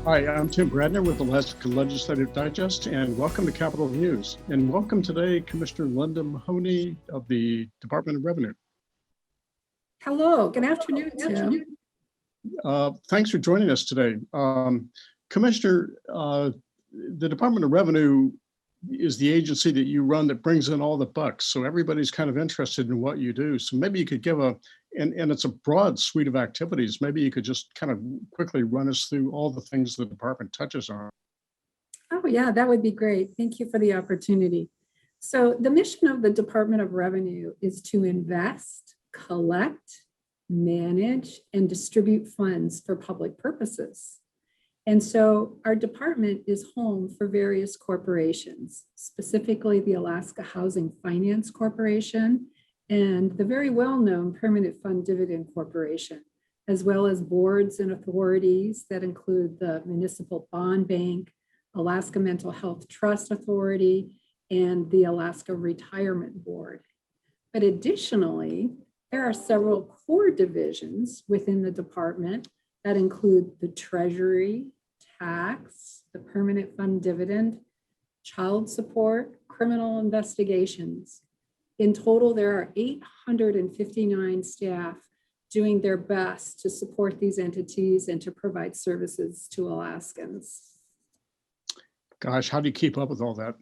Hi, I'm Tim Bradner with Alaska Legislative Digest, and welcome to Capitol News. And welcome today, Commissioner Linda Mahoney of the Department of Revenue. Hello, good afternoon, Tim. Thanks for joining us today. Commissioner, the Department of Revenue is the agency that you run that brings in all the bucks. So everybody's kind of interested in what you do. So maybe you could give and it's a broad suite of activities. Maybe you could just kind of quickly run us through all the things the department touches on. Oh yeah, that would be great. Thank you for the opportunity. So the mission of the Department of Revenue is to invest, collect, manage, and distribute funds for public purposes. And so our department is home for various corporations, specifically the Alaska Housing Finance Corporation and the very well-known Permanent Fund Dividend Corporation, as well as boards and authorities that include the Municipal Bond Bank, Alaska Mental Health Trust Authority, and the Alaska Retirement Board. But additionally, there are several core divisions within the department that include the Treasury, tax, the Permanent Fund Dividend, child support, criminal investigations. In total, there are 859 staff doing their best to support these entities and to provide services to Alaskans. Gosh, how do you keep up with all that?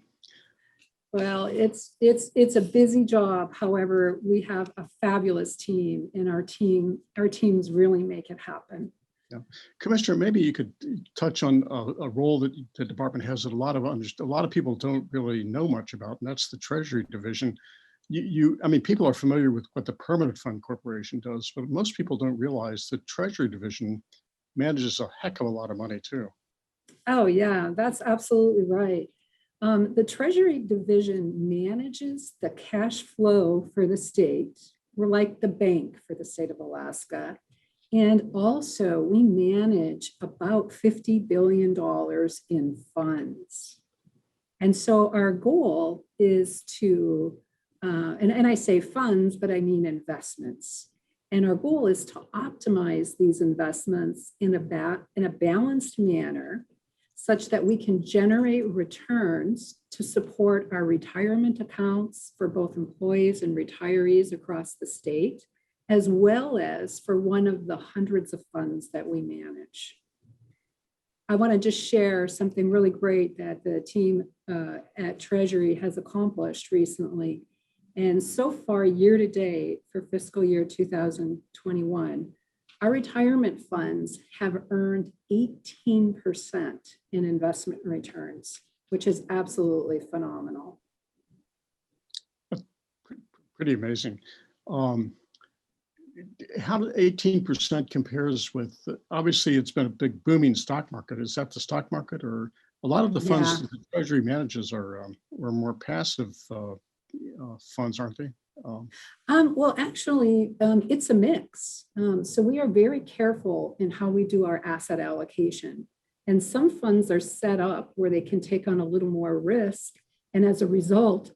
Well, it's a busy job. However, we have a fabulous team, and our teams really make it happen. Yeah. Commissioner, maybe you could touch on a role that the department has that a lot of people don't really know much about, and that's the Treasury Division. I mean, people are familiar with what the Permanent Fund Corporation does, but most people don't realize the Treasury Division manages a heck of a lot of money too. Oh yeah, that's absolutely right. The Treasury Division manages the cash flow for the state. We're like the bank for the state of Alaska. And also we manage about $50 billion in funds. And so our goal is to, and I say funds, but I mean investments. And our goal is to optimize these investments in a balanced manner such that we can generate returns to support our retirement accounts for both employees and retirees across the state, as well as for one of the hundreds of funds that we manage. I want to just share something really great that the team at Treasury has accomplished recently. And so far, year to date for fiscal year 2021, our retirement funds have earned 18% in investment returns, which is absolutely phenomenal. Pretty amazing. How 18% compares with, obviously it's been a big booming stock market. Is that the stock market, or a lot of the funds that the Treasury manages are more passive funds, aren't they? Well, actually, it's a mix. So we are very careful in how we do our asset allocation. And some funds are set up where they can take on a little more risk and as a result,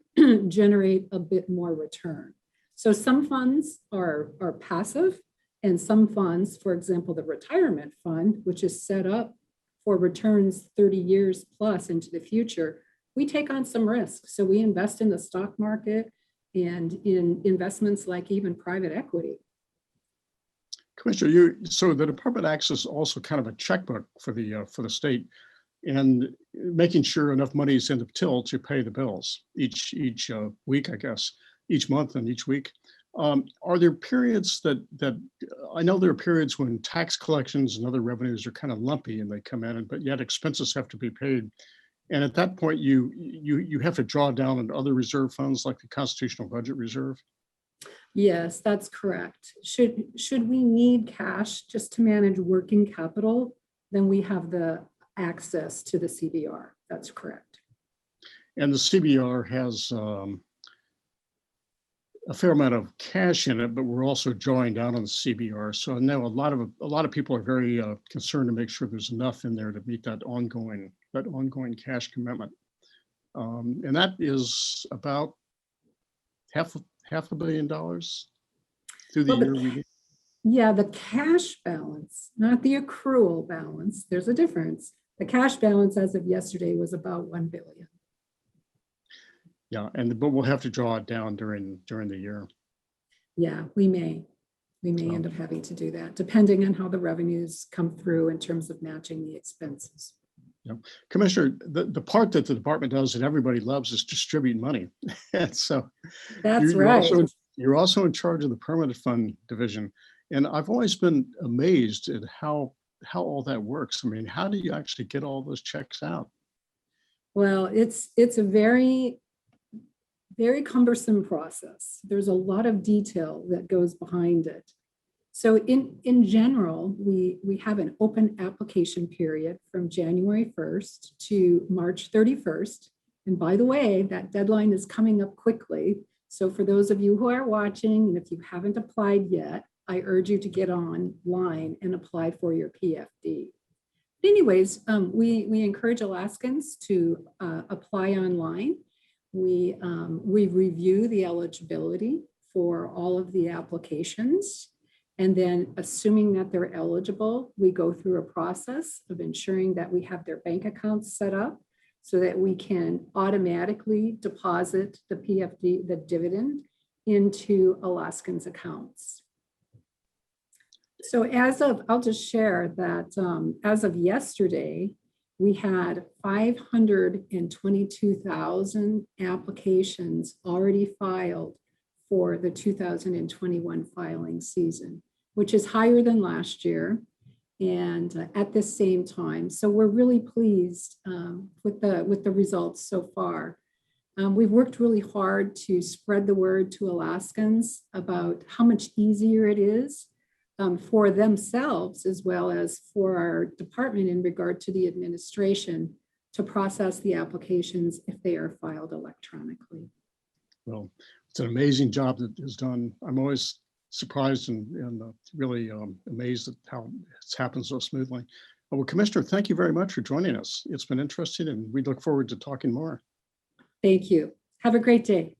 generate a bit more return. So some funds are passive, and some funds, for example, the retirement fund, which is set up for returns 30 years plus into the future, we take on some risk. So we invest in the stock market and in investments like even private equity. Commissioner, so the department acts as also kind of a checkbook for the state, and making sure enough money is in the till to pay the bills each week, I guess, each month and each week. Are there periods that I know there are periods when tax collections and other revenues are kind of lumpy and they come in, but yet expenses have to be paid. And at that point, you have to draw down on other reserve funds like the Constitutional Budget Reserve? Yes, that's correct. Should we need cash just to manage working capital, then we have the access to the CBR. That's correct. And the CBR has a fair amount of cash in it, but we're also drawing down on the CBR. So I know a lot of people are very concerned to make sure there's enough in there to meet that ongoing cash commitment, and that is about half $500 million through the year. Yeah, the cash balance, not the accrual balance. There's a difference. The cash balance as of yesterday was about 1 billion. Yeah, but we'll have to draw it down during the year. Yeah, we may So, end up having to do that, depending on how the revenues come through in terms of matching the expenses. Commissioner, the part that the department does that everybody loves is distribute money. And so That's you're right. you're also in charge of the permanent fund division. And I've always been amazed at how all that works. I mean, how do you actually get all those checks out? Well, it's a very cumbersome process. There's a lot of detail that goes behind it. So in general, we have an open application period from January 1st to March 31st. And by the way, that deadline is coming up quickly. So for those of you who are watching, and if you haven't applied yet, I urge you to get online and apply for your PFD. Anyways, we encourage Alaskans to apply online. We review the eligibility for all of the applications. And then assuming that they're eligible, we go through a process of ensuring that we have their bank accounts set up so that we can automatically deposit the PFD, the dividend, into Alaskans' accounts. So I'll just share that as of yesterday, we had 522,000 applications already filed for the 2021 filing season, which is higher than last year and at the same time. So we're really pleased with the results so far. We've worked really hard to spread the word to Alaskans about how much easier it is for themselves as well as for our department in regard to the administration to process the applications if they are filed electronically. Well, it's an amazing job that is done. I'm always surprised and really amazed at how it's happened so smoothly. Well, Commissioner, thank you very much for joining us. It's been interesting and we look forward to talking more. Thank you. Have a great day.